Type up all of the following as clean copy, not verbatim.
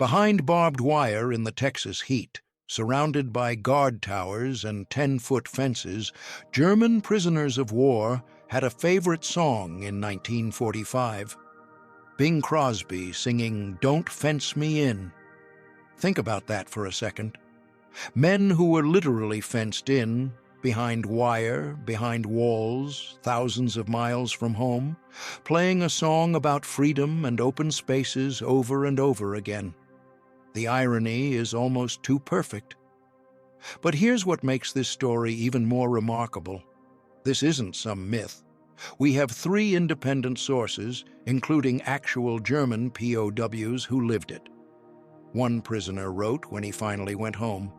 Behind barbed wire in the Texas heat, surrounded by guard towers and 10-foot fences, German prisoners of war had a favorite song in 1945. Bing Crosby singing "Don't Fence Me In." Think about that for a second. Men who were literally fenced in, behind wire, behind walls, thousands of miles from home, playing a song about freedom and open spaces over and over again. The irony is almost too perfect. But here's what makes this story even more remarkable. This isn't some myth. We have 3 independent sources, including actual German POWs who lived it. One prisoner wrote when he finally went home,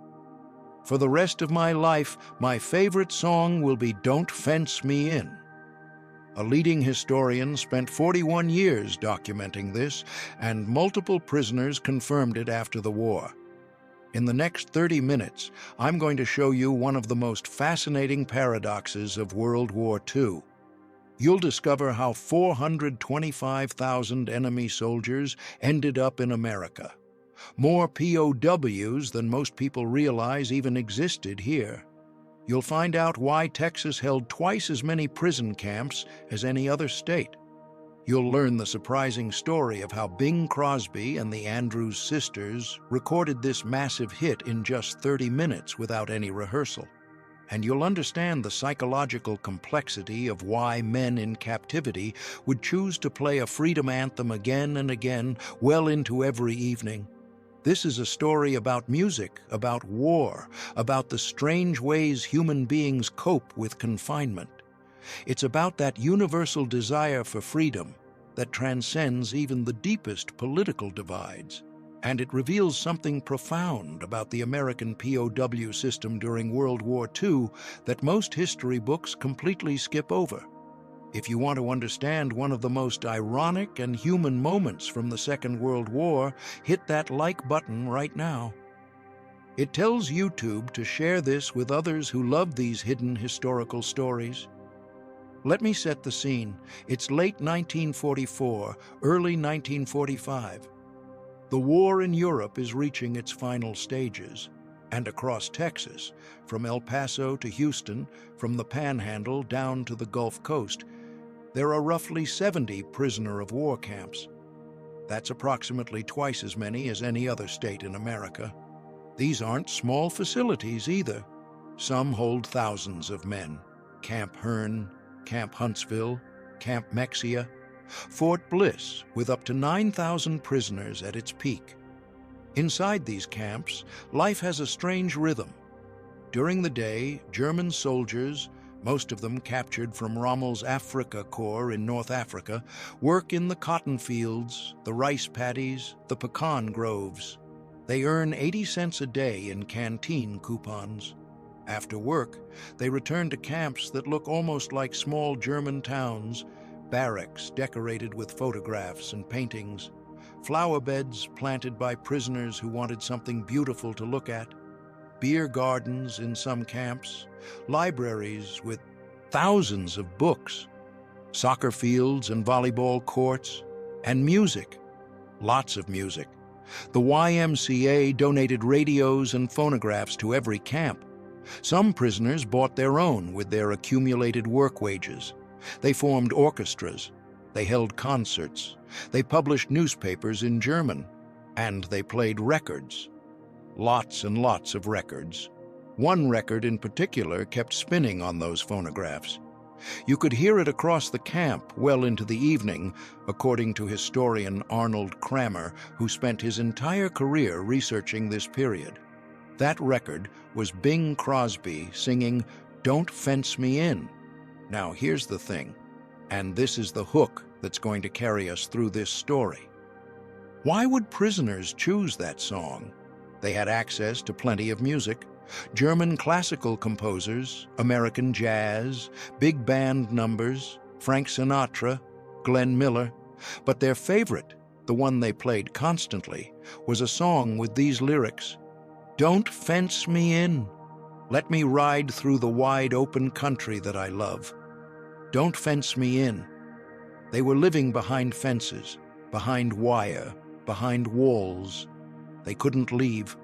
"For the rest of my life, my favorite song will be 'Don't Fence Me In.'" A leading historian spent 41 years documenting this, and multiple prisoners confirmed it after the war. In the next 30 minutes, I'm going to show you one of the most fascinating paradoxes of World War II. You'll discover how 425,000 enemy soldiers ended up in America. More POWs than most people realize even existed here. You'll find out why Texas held twice as many prison camps as any other state. You'll learn the surprising story of how Bing Crosby and the Andrews sisters recorded this massive hit in just 30 minutes without any rehearsal. And you'll understand the psychological complexity of why men in captivity would choose to play a freedom anthem again and again, well into every evening. This is a story about music, about war, about the strange ways human beings cope with confinement. It's about that universal desire for freedom that transcends even the deepest political divides. And it reveals something profound about the American POW system during World War II that most history books completely skip over. If you want to understand one of the most ironic and human moments from the Second World War, hit that like button right now. It tells YouTube to share this with others who love these hidden historical stories. Let me set the scene. It's late 1944, early 1945. The war in Europe is reaching its final stages, and across Texas, from El Paso to Houston, from the Panhandle down to the Gulf Coast, there are roughly 70 prisoner of war camps. That's approximately twice as many as any other state in America. These aren't small facilities either. Some hold thousands of men. Camp Hearn, Camp Huntsville, Camp Mexia, Fort Bliss, with up to 9,000 prisoners at its peak. Inside these camps, life has a strange rhythm. During the day, German soldiers, most of them captured from Rommel's Afrika Korps in North Africa, work in the cotton fields, the rice paddies, the pecan groves. They earn 80 cents a day in canteen coupons. After work, they return to camps that look almost like small German towns, barracks decorated with photographs and paintings, flower beds planted by prisoners who wanted something beautiful to look at, beer gardens in some camps, libraries with thousands of books, soccer fields and volleyball courts, and music, lots of music. The YMCA donated radios and phonographs to every camp. Some prisoners bought their own with their accumulated work wages. They formed orchestras, they held concerts, they published newspapers in German, and they played records. Lots and lots of records. One record in particular kept spinning on those phonographs. You could hear it across the camp well into the evening, according to historian Arnold Kramer, who spent his entire career researching this period. That record was Bing Crosby singing "Don't Fence Me In." Now here's the thing, and this is the hook that's going to carry us through this story. Why would prisoners choose that song? They had access to plenty of music. German classical composers, American jazz, big band numbers, Frank Sinatra, Glenn Miller. But their favorite, the one they played constantly, was a song with these lyrics: "Don't fence me in. Let me ride through the wide open country that I love. Don't fence me in." They were living behind fences, behind wire, behind walls, They couldn't leave.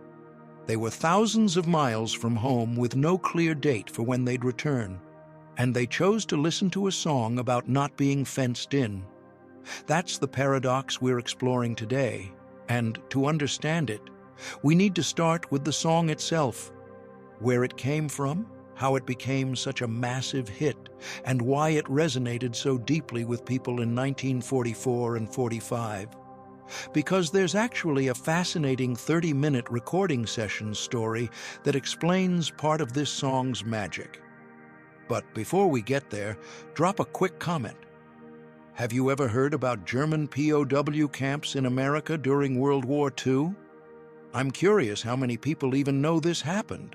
They were thousands of miles from home with no clear date for when they'd return, and they chose to listen to a song about not being fenced in. That's the paradox we're exploring today, and to understand it, we need to start with the song itself, where it came from, how it became such a massive hit, and why it resonated so deeply with people in 1944 and 45. Because there's actually a fascinating 30-minute recording session story that explains part of this song's magic. But before we get there, drop a quick comment. Have you ever heard about German POW camps in America during World War II? I'm curious how many people even know this happened.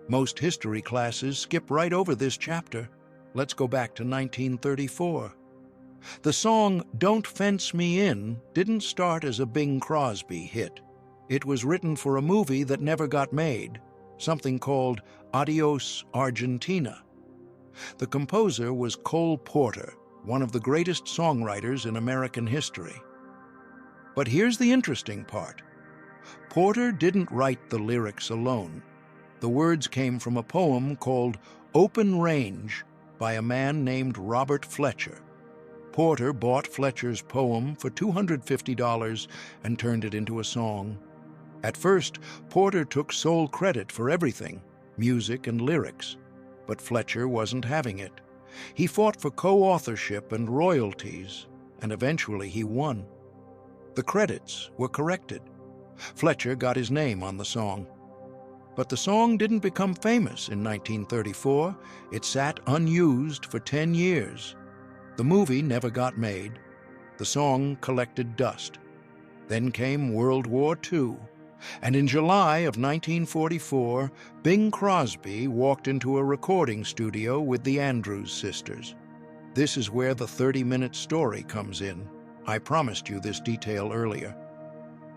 Most history classes skip right over this chapter. Let's go back to 1934. The song "Don't Fence Me In" didn't start as a Bing Crosby hit. It was written for a movie that never got made, something called Adios, Argentina. The composer was Cole Porter, one of the greatest songwriters in American history. But here's the interesting part. Porter didn't write the lyrics alone. The words came from a poem called "Open Range" by a man named Robert Fletcher. Porter bought Fletcher's poem for $250 and turned it into a song. At first, Porter took sole credit for everything, music and lyrics. But Fletcher wasn't having it. He fought for co-authorship and royalties, and eventually he won. The credits were corrected. Fletcher got his name on the song. But the song didn't become famous in 1934. It sat unused for 10 years. The movie never got made. The song collected dust. Then came World War II, and in July of 1944, Bing Crosby walked into a recording studio with the Andrews sisters. This is where the 30-minute story comes in. I promised you this detail earlier.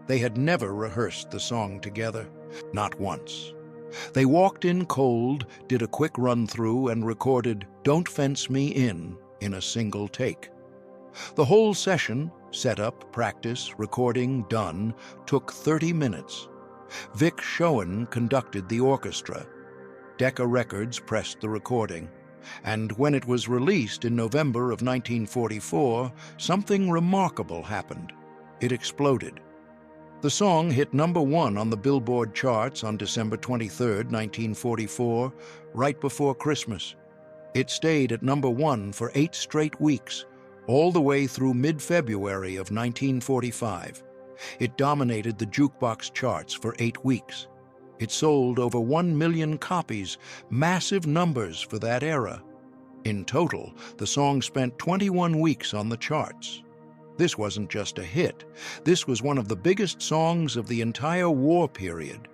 They had never rehearsed the song together, not once. They walked in cold, did a quick run-through, and recorded "Don't Fence Me In" a single take. The whole session, setup, practice, recording, done, took 30 minutes. Vic Schoen conducted the orchestra. Decca Records pressed the recording. And when it was released in November of 1944, something remarkable happened. It exploded. The song hit #1 on the Billboard charts on December 23, 1944, right before Christmas. It stayed at #1 for 8 straight weeks, all the way through mid-February of 1945. It dominated the jukebox charts for 8 weeks. It sold over 1 million copies, massive numbers for that era. In total, the song spent 21 weeks on the charts. This wasn't just a hit. This was one of the biggest songs of the entire war period.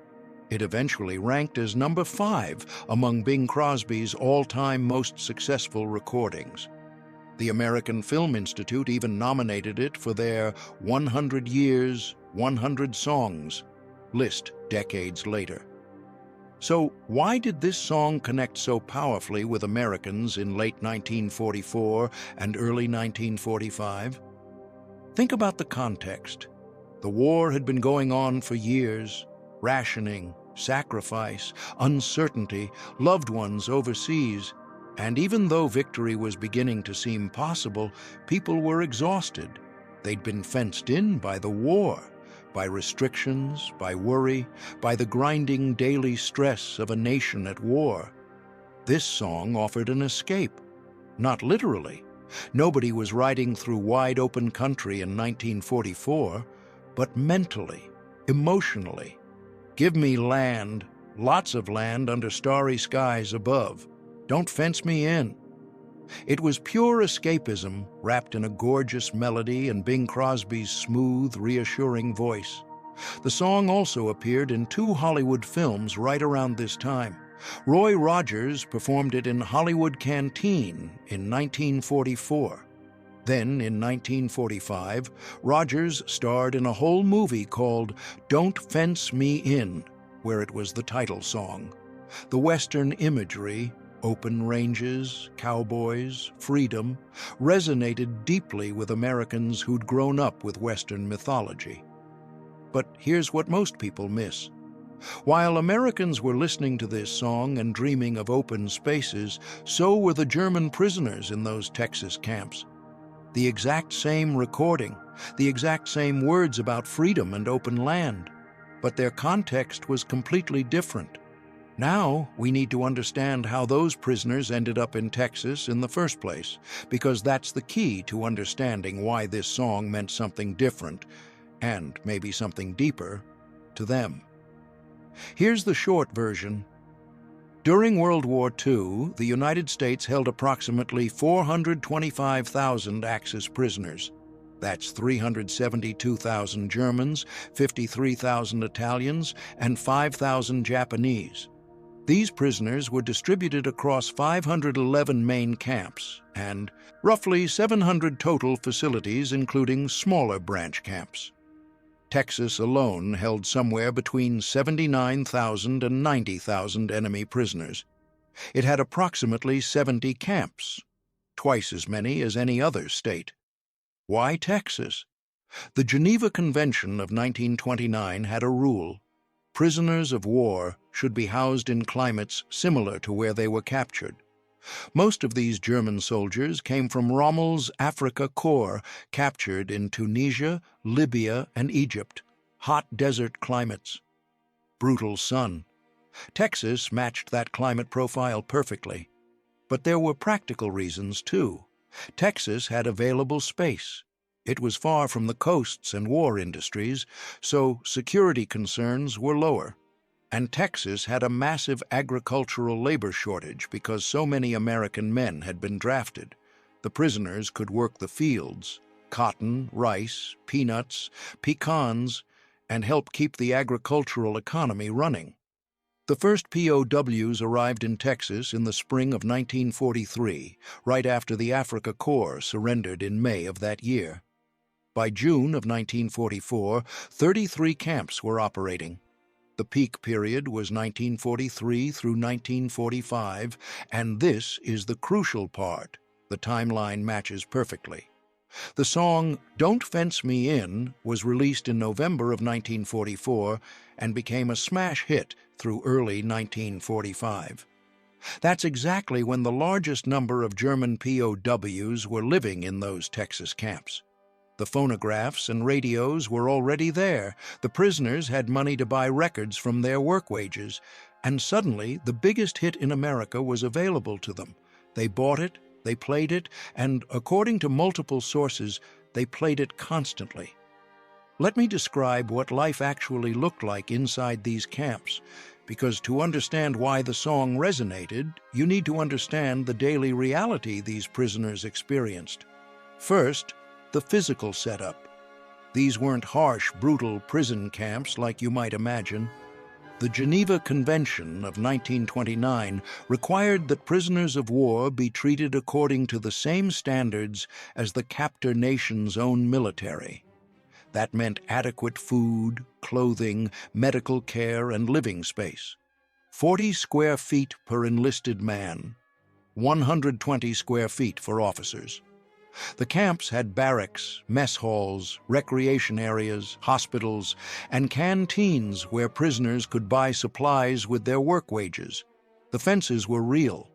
It eventually ranked as #5 among Bing Crosby's all-time most successful recordings. The American Film Institute even nominated it for their 100 Years, 100 Songs list decades later. So why did this song connect so powerfully with Americans in late 1944 and early 1945? Think about the context. The war had been going on for years. Rationing, sacrifice, uncertainty, loved ones overseas. And even though victory was beginning to seem possible, people were exhausted. They'd been fenced in by the war, by restrictions, by worry, by the grinding daily stress of a nation at war. This song offered an escape. Not literally. Nobody was riding through wide-open country in 1944, but mentally, emotionally. Give me land, lots of land under starry skies above. Don't fence me in. It was pure escapism wrapped in a gorgeous melody and Bing Crosby's smooth, reassuring voice. The song also appeared in 2 Hollywood films right around this time. Roy Rogers performed it in Hollywood Canteen in 1944. Then, in 1945, Rogers starred in a whole movie called Don't Fence Me In, where it was the title song. The Western imagery, open ranges, cowboys, freedom, resonated deeply with Americans who'd grown up with Western mythology. But here's what most people miss. While Americans were listening to this song and dreaming of open spaces, so were the German prisoners in those Texas camps. The exact same recording, the exact same words about freedom and open land, but their context was completely different. Now we need to understand how those prisoners ended up in Texas in the first place, because that's the key to understanding why this song meant something different, and maybe something deeper, to them. Here's the short version. During World War II, the United States held approximately 425,000 Axis prisoners. That's 372,000 Germans, 53,000 Italians, and 5,000 Japanese. These prisoners were distributed across 511 main camps and roughly 700 total facilities, including smaller branch camps. Texas alone held somewhere between 79,000 and 90,000 enemy prisoners. It had approximately 70 camps, twice as many as any other state. Why Texas? The Geneva Convention of 1929 had a rule. Prisoners of war should be housed in climates similar to where they were captured. Most of these German soldiers came from Rommel's Afrika Korps, captured in Tunisia, Libya, and Egypt. Hot desert climates. Brutal sun. Texas matched that climate profile perfectly. But there were practical reasons, too. Texas had available space. It was far from the coasts and war industries, so security concerns were lower. And Texas had a massive agricultural labor shortage because so many American men had been drafted. The prisoners could work the fields, cotton, rice, peanuts, pecans, and help keep the agricultural economy running. The first POWs arrived in Texas in the spring of 1943, right after the Afrika Korps surrendered in May of that year. By June of 1944, 33 camps were operating. The peak period was 1943 through 1945, and this is the crucial part. The timeline matches perfectly. The song "Don't Fence Me In" was released in November of 1944 and became a smash hit through early 1945. That's exactly when the largest number of German POWs were living in those Texas camps. The phonographs and radios were already there. The prisoners had money to buy records from their work wages, and suddenly the biggest hit in America was available to them. They bought it, they played it, and according to multiple sources, they played it constantly. Let me describe what life actually looked like inside these camps, because to understand why the song resonated, you need to understand the daily reality these prisoners experienced. First, the physical setup. These weren't harsh, brutal prison camps like you might imagine. The Geneva Convention of 1929 required that prisoners of war be treated according to the same standards as the captor nation's own military. That meant adequate food, clothing, medical care, and living space. 40 square feet per enlisted man, 120 square feet for officers. The camps had barracks, mess halls, recreation areas, hospitals, and canteens where prisoners could buy supplies with their work wages. The fences were real,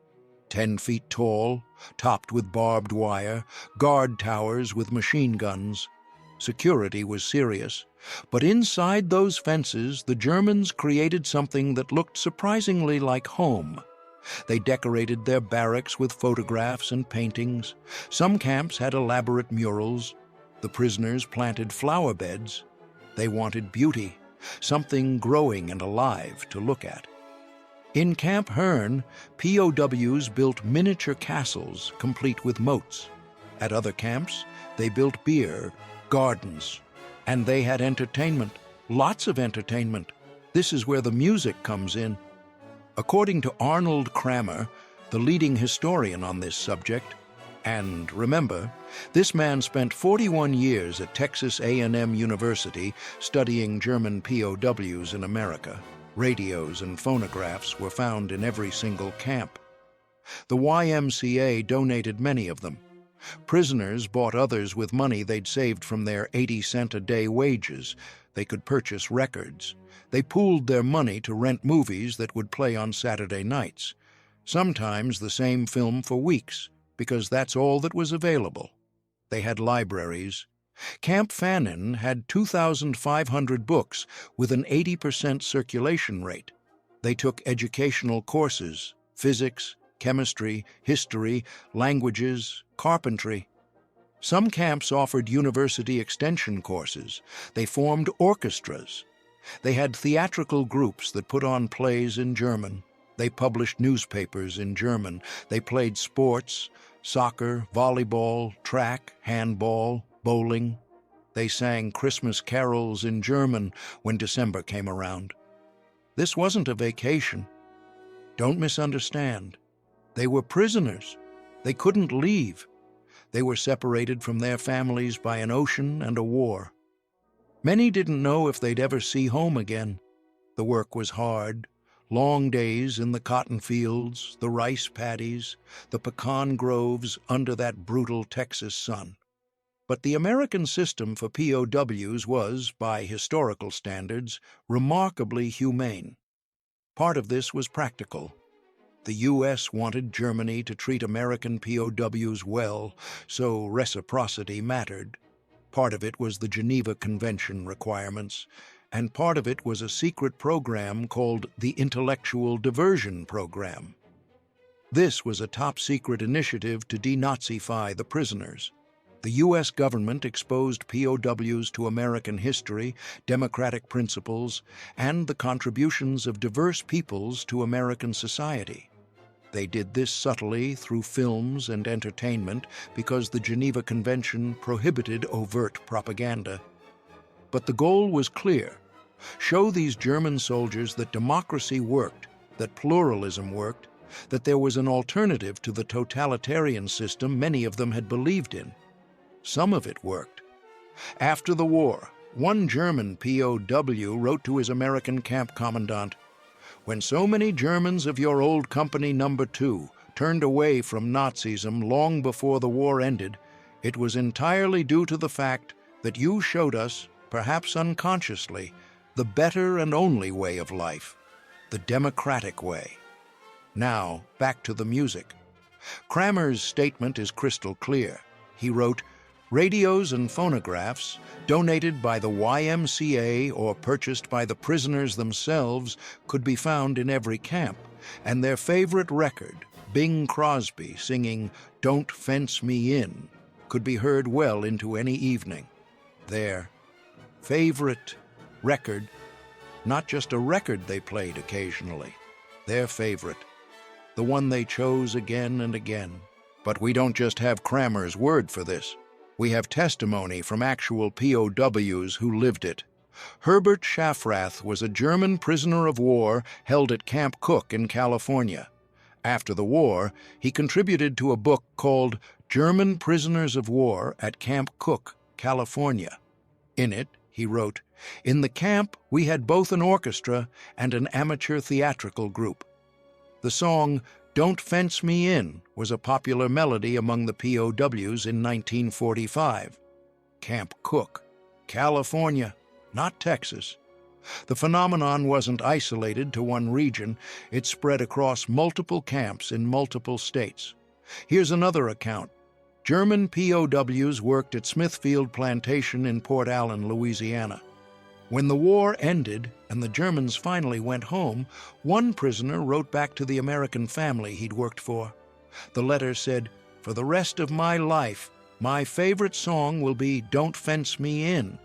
10 feet tall, topped with barbed wire, guard towers with machine guns. Security was serious, but inside those fences, the Germans created something that looked surprisingly like home. They decorated their barracks with photographs and paintings. Some camps had elaborate murals. The prisoners planted flower beds. They wanted beauty, something growing and alive to look at. In Camp Hearn, POWs built miniature castles complete with moats. At other camps, they built beer gardens, and they had entertainment, lots of entertainment. This is where the music comes in. According to Arnold Kramer, the leading historian on this subject, and remember, this man spent 41 years at Texas A&M University studying German POWs in America. Radios and phonographs were found in every single camp. The YMCA donated many of them. Prisoners bought others with money they'd saved from their 80-cent-a-day wages. They could purchase records. They pooled their money to rent movies that would play on Saturday nights, sometimes the same film for weeks, because that's all that was available. They had libraries. Camp Fannin had 2,500 books with an 80% circulation rate. They took educational courses, physics, chemistry, history, languages, carpentry. Some camps offered university extension courses. They formed orchestras. They had theatrical groups that put on plays in German. They published newspapers in German. They played sports, soccer, volleyball, track, handball, bowling. They sang Christmas carols in German when December came around. This wasn't a vacation. Don't misunderstand. They were prisoners. They couldn't leave. They were separated from their families by an ocean and a war. Many didn't know if they'd ever see home again. The work was hard. Long days in the cotton fields, the rice paddies, the pecan groves under that brutal Texas sun. But the American system for POWs was, by historical standards, remarkably humane. Part of this was practical. The U.S. wanted Germany to treat American POWs well, so reciprocity mattered. Part of it was the Geneva Convention requirements, and part of it was a secret program called the Intellectual Diversion Program. This was a top-secret initiative to denazify the prisoners. The U.S. government exposed POWs to American history, democratic principles, and the contributions of diverse peoples to American society. They did this subtly through films and entertainment because the Geneva Convention prohibited overt propaganda. But the goal was clear: show these German soldiers that democracy worked, that pluralism worked, that there was an alternative to the totalitarian system many of them had believed in. Some of it worked. After the war, one German POW wrote to his American camp commandant, "When so many Germans of your old Company No. 2 turned away from Nazism long before the war ended, it was entirely due to the fact that you showed us, perhaps unconsciously, the better and only way of life, the democratic way." Now, back to the music. Kramer's statement is crystal clear. He wrote, "Radios and phonographs, donated by the YMCA or purchased by the prisoners themselves, could be found in every camp, and their favorite record, Bing Crosby singing 'Don't Fence Me In,' could be heard well into any evening. Their favorite record, not just a record they played occasionally, their favorite, the one they chose again and again." But we don't just have Kramer's word for this. We have testimony from actual POWs who lived it. Herbert Schaffrath was a German prisoner of war held at Camp Cook in California. After the war, he contributed to a book called German Prisoners of War at Camp Cook, California. In it, he wrote, "In the camp, we had both an orchestra and an amateur theatrical group. The song 'Don't Fence Me In' was a popular melody among the POWs in 1945. Camp Cook, California, not Texas. The phenomenon wasn't isolated to one region. It spread across multiple camps in multiple states. Here's another account. German POWs worked at Smithfield Plantation in Port Allen, Louisiana. When the war ended and the Germans finally went home, one prisoner wrote back to the American family he'd worked for. The letter said, "For the rest of my life, my favorite song will be 'Don't Fence Me In.'"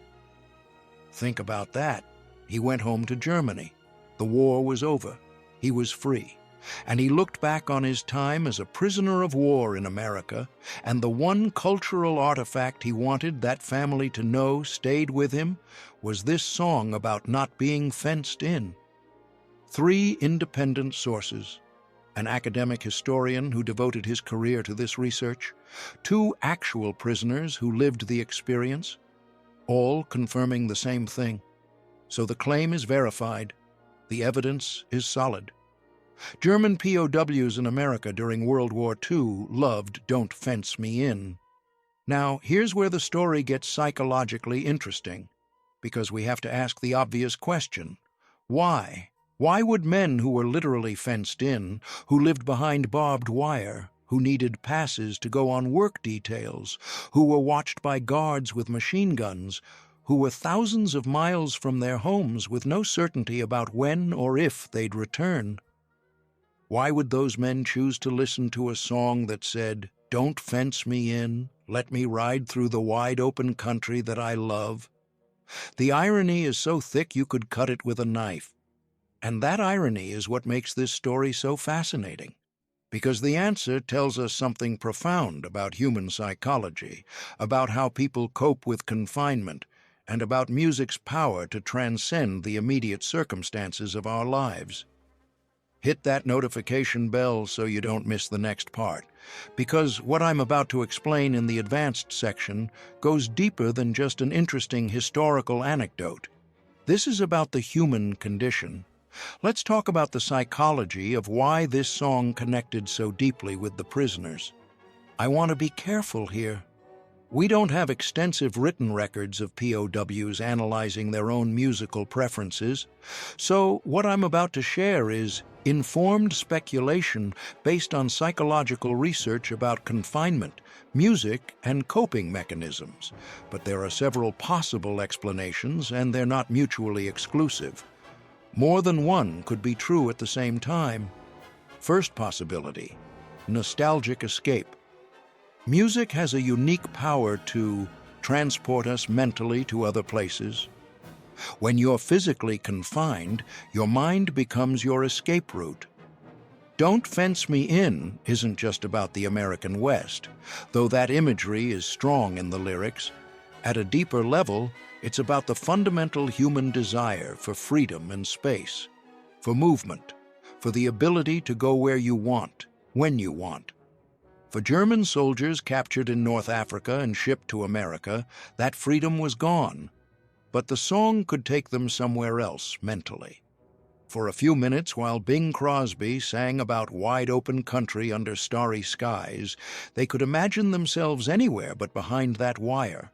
Think about that. He went home to Germany. The war was over. He was free. And he looked back on his time as a prisoner of war in America, and the one cultural artifact he wanted that family to know stayed with him was this song about not being fenced in. 3 independent sources: an academic historian who devoted his career to this research, 2 actual prisoners who lived the experience, all confirming the same thing. So the claim is verified. The evidence is solid. German POWs in America during World War II loved "Don't Fence Me In." Now, here's where the story gets psychologically interesting. because we have to ask the obvious question. Why? Why would men who were literally fenced in, who lived behind barbed wire, who needed passes to go on work details, who were watched by guards with machine guns, who were thousands of miles from their homes with no certainty about when or if they'd return, why would those men choose to listen to a song that said, "Don't fence me in, let me ride through the wide-open country that I love"? The irony is so thick you could cut it with a knife. And that irony is what makes this story so fascinating, because the answer tells us something profound about human psychology, about how people cope with confinement, and about music's power to transcend the immediate circumstances of our lives. Hit that notification bell so you don't miss the next part, because what I'm about to explain in the advanced section goes deeper than just an interesting historical anecdote. This is about the human condition. Let's talk about the psychology of why this song connected so deeply with the prisoners. I want to be careful here. We don't have extensive written records of POWs analyzing their own musical preferences, so what I'm about to share is informed speculation based on psychological research about confinement, music, and coping mechanisms. But there are several possible explanations, and they're not mutually exclusive. More than one could be true at the same time. First possibility: nostalgic escape. Music has a unique power to transport us mentally to other places. When you're physically confined, your mind becomes your escape route. "Don't Fence Me In" isn't just about the American West, though that imagery is strong in the lyrics. At a deeper level, it's about the fundamental human desire for freedom and space, for movement, for the ability to go where you want, when you want. For German soldiers captured in North Africa and shipped to America, that freedom was gone. But the song could take them somewhere else mentally. For a few minutes, while Bing Crosby sang about wide-open country under starry skies, they could imagine themselves anywhere but behind that wire.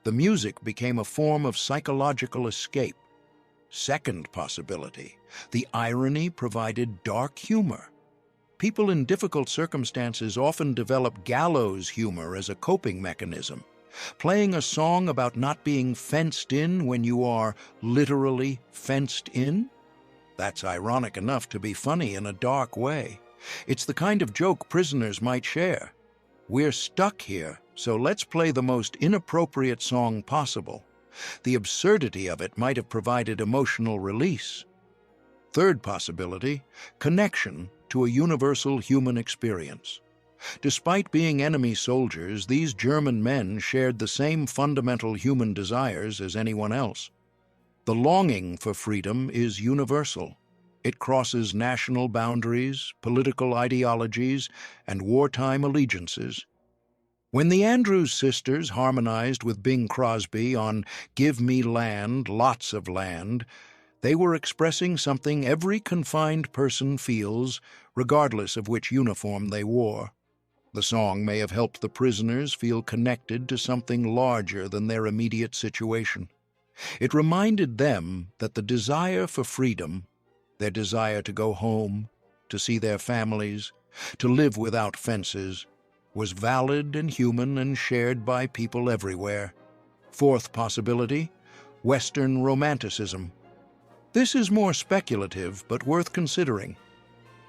The music became a form of psychological escape. Second possibility: the irony provided dark humor. People in difficult circumstances often develop gallows humor as a coping mechanism. Playing a song about not being fenced in when you are literally fenced in? That's ironic enough to be funny in a dark way. It's the kind of joke prisoners might share. We're stuck here, so let's play the most inappropriate song possible. The absurdity of it might have provided emotional release. Third possibility: connection to a universal human experience. Despite being enemy soldiers, these German men shared the same fundamental human desires as anyone else. The longing for freedom is universal. It crosses national boundaries, political ideologies, and wartime allegiances. When the Andrews sisters harmonized with Bing Crosby on "Give Me Land, Lots of Land," they were expressing something every confined person feels, regardless of which uniform they wore. The song may have helped the prisoners feel connected to something larger than their immediate situation. It reminded them that the desire for freedom, their desire to go home, to see their families, to live without fences, was valid and human and shared by people everywhere. Fourth possibility: Western romanticism. This is more speculative, but worth considering.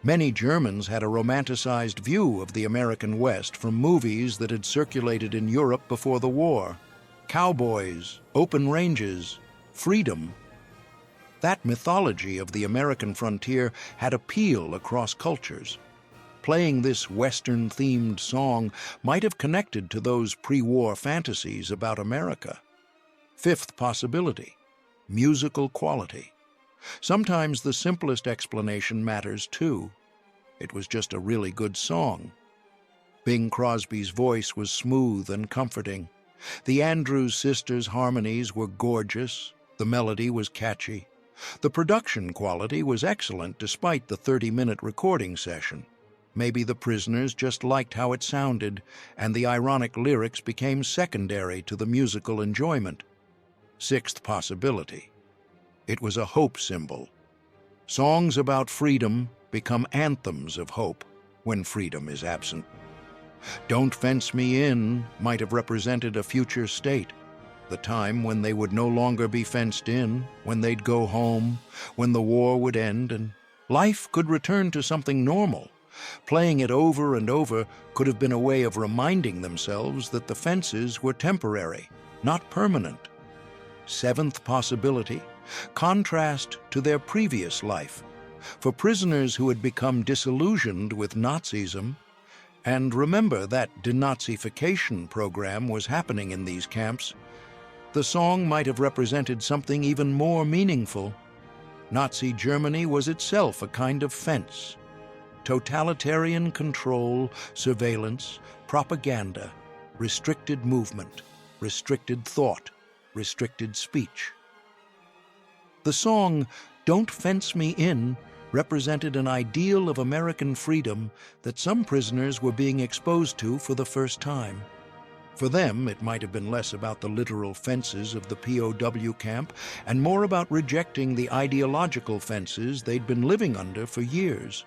Many Germans had a romanticized view of the American West from movies that had circulated in Europe before the war. Cowboys, open ranges, freedom. That mythology of the American frontier had appeal across cultures. Playing this Western-themed song might have connected to those pre-war fantasies about America. Fifth possibility: musical quality. Sometimes the simplest explanation matters too. It was just a really good song. Bing Crosby's voice was smooth and comforting. The Andrews sisters' harmonies were gorgeous. The melody was catchy. The production quality was excellent despite the 30-minute recording session. Maybe the prisoners just liked how it sounded, and the ironic lyrics became secondary to the musical enjoyment. Sixth possibility. It was a hope symbol. Songs about freedom become anthems of hope when freedom is absent. Don't Fence Me In might have represented a future state, the time when they would no longer be fenced in, when they'd go home, when the war would end and life could return to something normal. Playing it over and over could have been a way of reminding themselves that the fences were temporary, not permanent. Seventh possibility, contrast to their previous life. For prisoners who had become disillusioned with Nazism, and remember that denazification program was happening in these camps, the song might have represented something even more meaningful. Nazi Germany was itself a kind of fence. Totalitarian control, surveillance, propaganda, restricted movement, restricted thought, restricted speech. The song, Don't Fence Me In, represented an ideal of American freedom that some prisoners were being exposed to for the first time. For them, it might have been less about the literal fences of the POW camp and more about rejecting the ideological fences they'd been living under for years.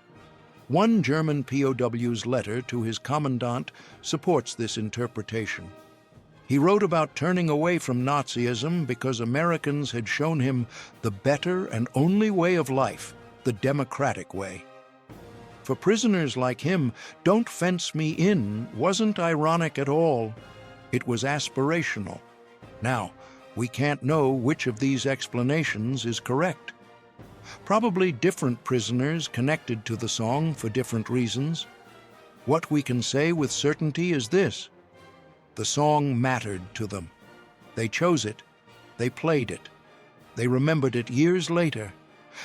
One German POW's letter to his commandant supports this interpretation. He wrote about turning away from Nazism because Americans had shown him the better and only way of life, the democratic way. For prisoners like him, Don't Fence Me In wasn't ironic at all. It was aspirational. Now, we can't know which of these explanations is correct. Probably different prisoners connected to the song for different reasons. What we can say with certainty is this: the song mattered to them. They chose it, they played it, they remembered it years later.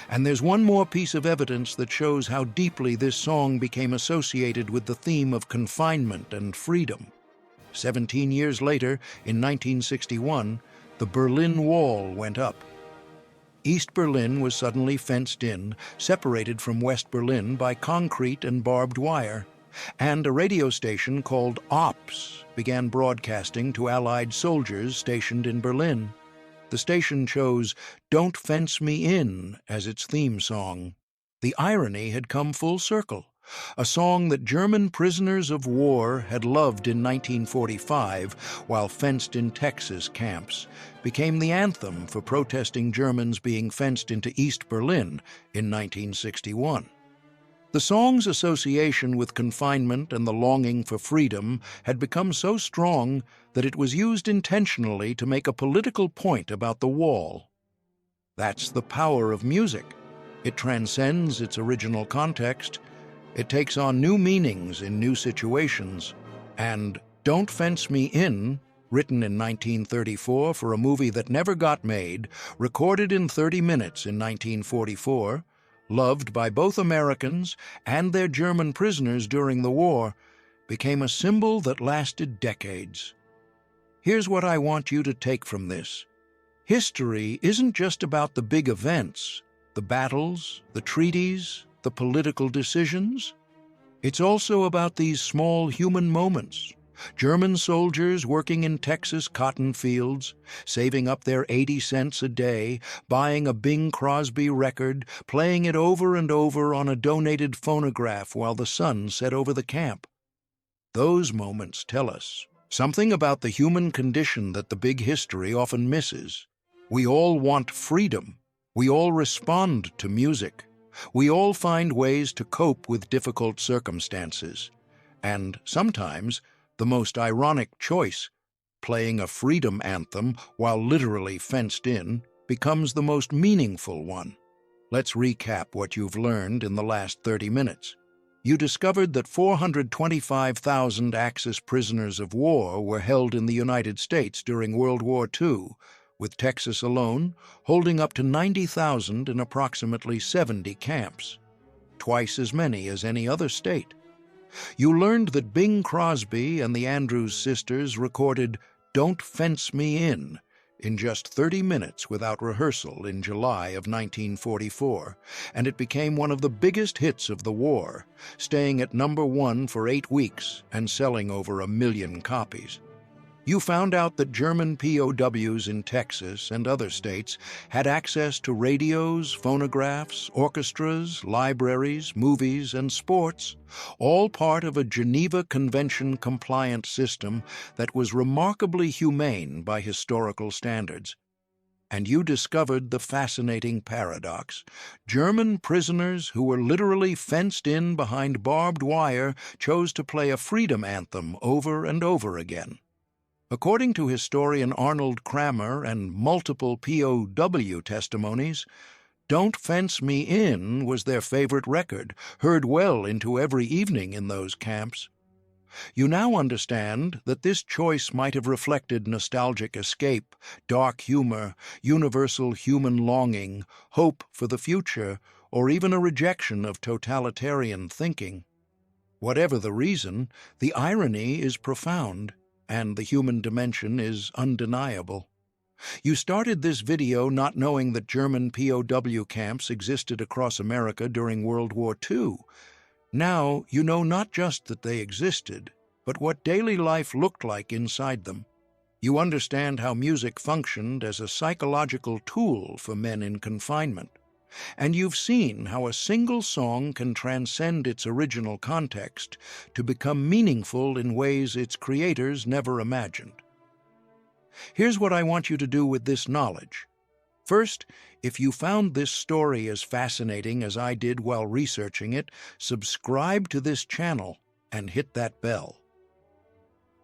And there's one more piece of evidence that shows how deeply this song became associated with the theme of confinement and freedom. 17 years later, in 1961, the Berlin Wall went up. East Berlin was suddenly fenced in, separated from West Berlin by concrete and barbed wire, and a radio station called Ops began broadcasting to Allied soldiers stationed in Berlin. The station chose Don't Fence Me In as its theme song. The irony had come full circle. A song that German prisoners of war had loved in 1945 while fenced in Texas camps became the anthem for protesting Germans being fenced into East Berlin in 1961. The song's association with confinement and the longing for freedom had become so strong that it was used intentionally to make a political point about the wall. That's the power of music. It transcends its original context. It takes on new meanings in new situations. And Don't Fence Me In, written in 1934 for a movie that never got made, recorded in 30 minutes in 1944, loved by both Americans and their German prisoners during the war, became a symbol that lasted decades. Here's what I want you to take from this. History isn't just about the big events, the battles, the treaties, the political decisions. It's also about these small human moments. German soldiers working in Texas cotton fields, saving up their 80 cents a day, buying a Bing Crosby record, playing it over and over on a donated phonograph while the sun set over the camp. Those moments tell us something about the human condition that the big history often misses. We all want freedom. We all respond to music. We all find ways to cope with difficult circumstances. And sometimes, the most ironic choice, playing a freedom anthem while literally fenced in, becomes the most meaningful one. Let's recap what you've learned in the last 30 minutes. You discovered that 425,000 Axis prisoners of war were held in the United States during World War II, with Texas alone holding up to 90,000 in approximately 70 camps, twice as many as any other state. You learned that Bing Crosby and the Andrews sisters recorded Don't Fence Me in just 30 minutes without rehearsal in July of 1944, and it became one of the biggest hits of the war, staying at #1 for 8 weeks and selling over 1 million copies. You found out that German POWs in Texas and other states had access to radios, phonographs, orchestras, libraries, movies, and sports, all part of a Geneva Convention-compliant system that was remarkably humane by historical standards. And you discovered the fascinating paradox. German prisoners who were literally fenced in behind barbed wire chose to play a freedom anthem over and over again. According to historian Arnold Kramer and multiple POW testimonies, "Don't Fence Me In" was their favorite record, heard well into every evening in those camps. You now understand that this choice might have reflected nostalgic escape, dark humor, universal human longing, hope for the future, or even a rejection of totalitarian thinking. Whatever the reason, the irony is profound, and the human dimension is undeniable. You started this video not knowing that German POW camps existed across America during World War II. Now you know not just that they existed, but what daily life looked like inside them. You understand how music functioned as a psychological tool for men in confinement. And you've seen how a single song can transcend its original context to become meaningful in ways its creators never imagined. Here's what I want you to do with this knowledge. First, if you found this story as fascinating as I did while researching it, subscribe to this channel and hit that bell.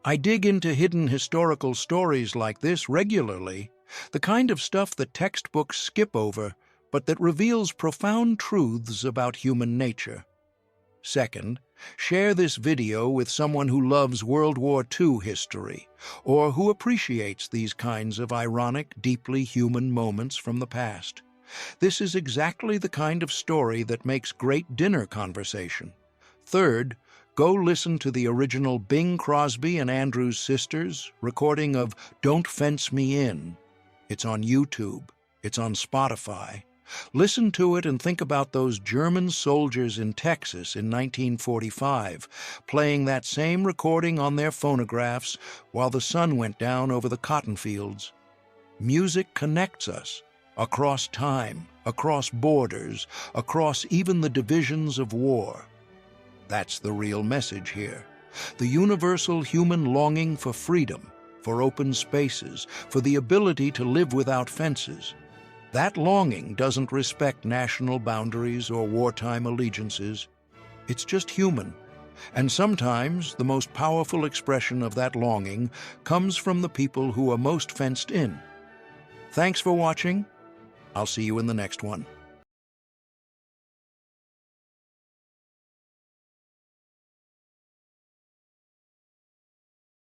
I dig into hidden historical stories like this regularly, the kind of stuff that textbooks skip over, but that reveals profound truths about human nature. Second, share this video with someone who loves World War II history, or who appreciates these kinds of ironic, deeply human moments from the past. This is exactly the kind of story that makes great dinner conversation. Third, go listen to the original Bing Crosby and Andrews Sisters recording of "Don't Fence Me In." It's on YouTube. It's on Spotify. Listen to it and think about those German soldiers in Texas in 1945, playing that same recording on their phonographs while the sun went down over the cotton fields. Music connects us across time, across borders, across even the divisions of war. That's the real message here. The universal human longing for freedom, for open spaces, for the ability to live without fences. That longing doesn't respect national boundaries or wartime allegiances. It's just human. And sometimes the most powerful expression of that longing comes from the people who are most fenced in. Thanks for watching. I'll see you in the next one.